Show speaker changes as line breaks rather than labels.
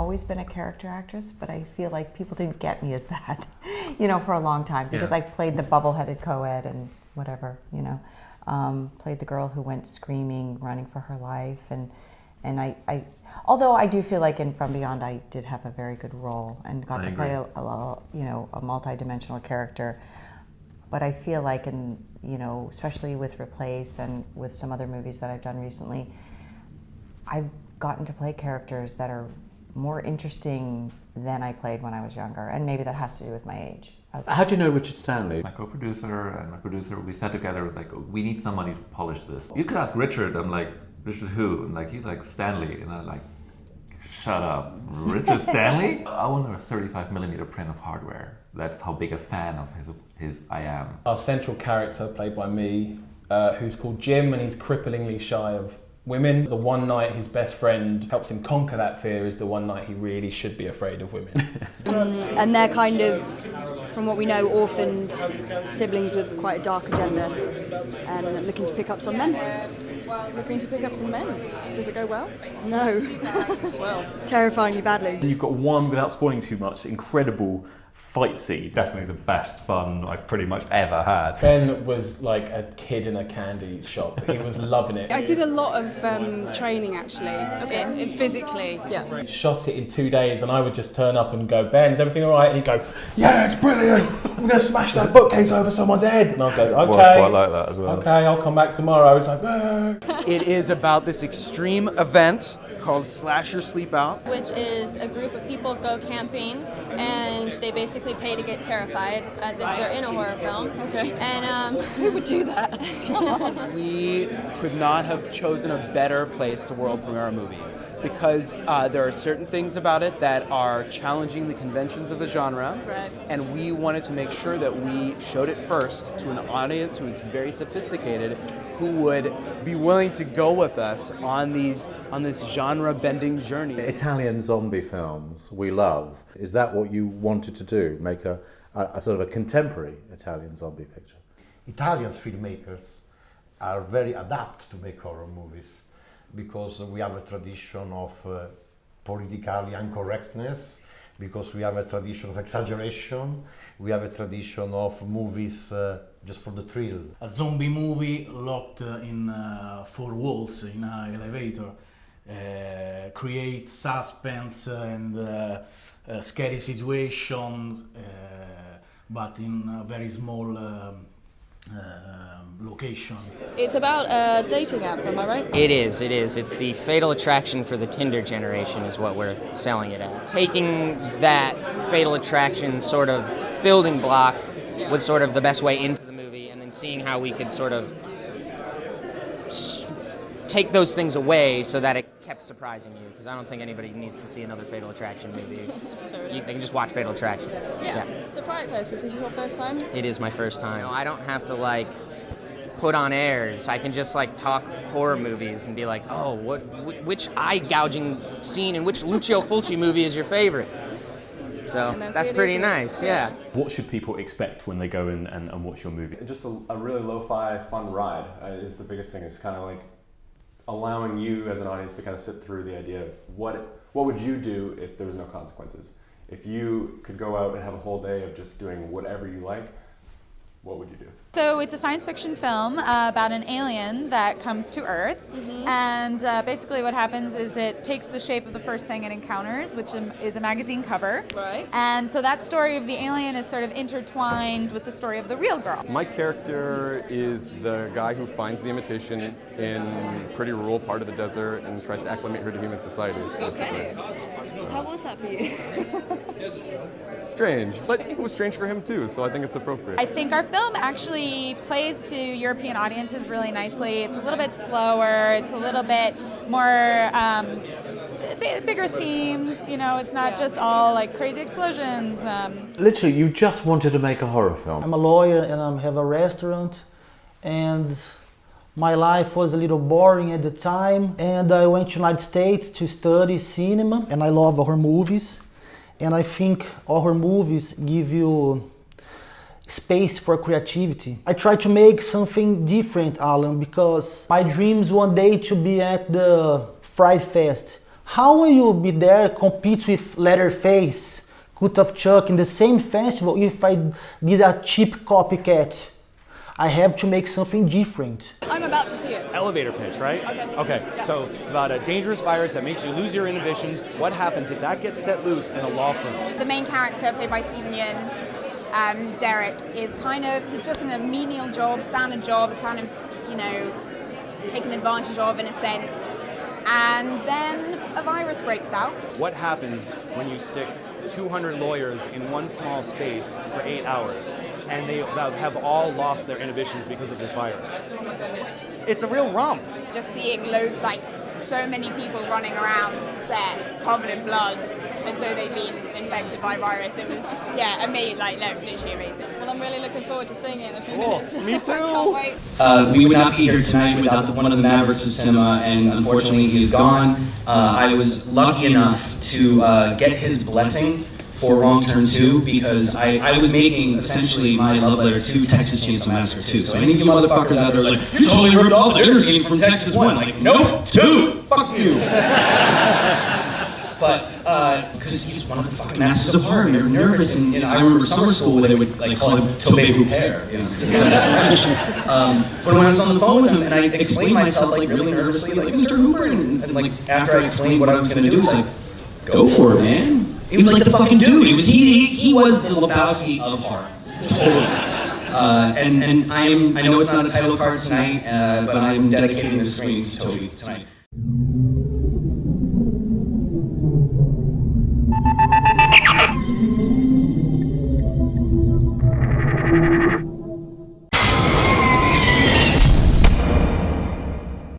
always been a character actress, but I feel like people didn't get me as that, for a long time, because I played the bubble-headed co-ed and whatever, played the girl who went screaming, running for her life, and I although I do feel like in From Beyond I did have a very good role and got to play a multi-dimensional character. But I feel like especially with Replace and with some other movies that I've done recently, I've gotten to play characters that are more interesting than I played when I was younger, and maybe that has to do with my age.
How do you know Richard Stanley?
My co-producer and my producer, we sat together like, we need somebody to polish this. You could ask Richard. I'm like, Richard who? And like, he's like, Stanley. And I'm like, shut up, Richard Stanley? I want a 35mm print of hardware. That's how big a fan of his I am.
Our central character, played by me, who's called Jim, and he's cripplingly shy of women. The one night his best friend helps him conquer that fear is the one night he really should be afraid of women.
And they're kind of, from what we know, orphaned siblings with quite a dark agenda and looking to pick up some men.
Looking to pick up some men? Does it go well?
No.
Well,
terrifyingly badly.
And you've got one, without spoiling too much, incredible fight scene.
Definitely the best fun I've pretty much ever had.
Ben was like a kid in a candy shop. He was loving it.
I did a lot of training actually, physically. Yeah.
He shot it in 2 days, and I would just turn up and go, Ben, is everything all right? And he'd go, yeah, it's brilliant. We're going to smash that bookcase over someone's head. And I'll go, okay.
Was quite like that as well.
Okay, I'll come back tomorrow. It's like, ah.
It is about this extreme event called Slasher Sleep Out,
which is a group of people go camping and they basically pay to get terrified as if they're in a horror film.
Okay.
And
who would do that?
We could not have chosen a better place to world premiere a movie because there are certain things about it that are challenging the conventions of the genre,
right.
And we wanted to make sure that we showed it first to an audience who is very sophisticated, who would be willing to go with us on this genre-bending journey.
Italian zombie films we love. Is that what you wanted to do? Make a sort of a contemporary Italian zombie picture?
Italian filmmakers are very adept to make horror movies because we have a tradition of politically incorrectness, because we have a tradition of exaggeration, we have a tradition of movies just for the thrill.
A zombie movie locked in 4 walls in an elevator create suspense and scary situations, but in a very small location.
It's about a dating app, am I right?
It is. It's the Fatal Attraction for the Tinder generation is what we're selling it at. Taking that Fatal Attraction sort of building block was sort of the best way into the movie, and then seeing how we could sort of take those things away so that it kept surprising you, because I don't think anybody needs to see another Fatal Attraction movie. They can just watch Fatal Attraction.
Yeah. So FrightFest, is this your first time?
It is my first time. I don't have to put on airs. I can just talk horror movies and be like, oh, which eye gouging scene in which Lucio Fulci movie is your favorite? So that's pretty nice, yeah.
What should people expect when they go in and watch your movie?
Just a really lo-fi, fun ride is the biggest thing. It's kind of allowing you as an audience to kind of sit through the idea of what would you do if there was no consequences? If you could go out and have a whole day of just doing whatever you like, what would you do?
So it's a science fiction film about an alien that comes to Earth, and basically what happens is it takes the shape of the first thing it encounters, which is a magazine cover.
Right.
And so that story of the alien is sort of intertwined with the story of the real girl.
My character is the guy who finds the Imitation in a pretty rural part of the desert and tries to acclimate her to human society.
Okay. How was that for you?
Strange, but it was strange for him too, so I think it's appropriate.
I think our film actually plays to European audiences really nicely. It's a little bit slower, it's a little bit more bigger themes, it's not just all crazy explosions.
Literally, you just wanted to make a horror film.
I'm a lawyer and I have a restaurant, and my life was a little boring at the time, and I went to the United States to study cinema, and I love horror movies, and I think horror movies give you space for creativity. I try to make something different, Alan, because my dream is one day to be at the FrightFest How will you be there, compete with Leatherface, Cut of Chuck in the same festival if I did a cheap copycat? I have to make something different.
I'm about to see it.
Elevator pitch, right? Okay, so it's about a dangerous virus that makes you lose your inhibitions. What happens if that gets set loose in a law firm?
The main character, played by Stephen Yeun, Derek, is he's just in a menial job, standard job, is kind of, taken advantage of in a sense. And then a virus breaks out.
What happens when you stick 200 lawyers in one small space for 8 hours and they have all lost their inhibitions because of this virus? It's a real romp.
Just seeing loads, so many people running around set, covered in blood, as though they've been infected by virus. It was, amazing, literally amazing.
Well, I'm really looking forward to seeing it in a few minutes.
Me too.
I can't wait.
We would not be here tonight without one of the mavericks of cinema, and unfortunately he is gone. I was lucky enough to get his blessing for Wrong Turn 2 because I was making essentially my love letter to Texas Chainsaw Massacre 2. So any of you motherfuckers out there are like, you totally ripped off the dinner scene from Texas 1. Like, nope, 2, fuck you. But, because he's one of the fucking masters of horror, and you're nervous, and I remember summer school where they would call him Tobey Hooper, because it's such French. But when I was on the phone with him, and I explained myself, really nervously, Mr. Hooper, and after I explained what I was going to do, he's like, go for it, man. He was like the fucking dude. He was the Lebowski of horror, totally. And I know it's not a title card tonight, but I am dedicating this screen to Toby tonight.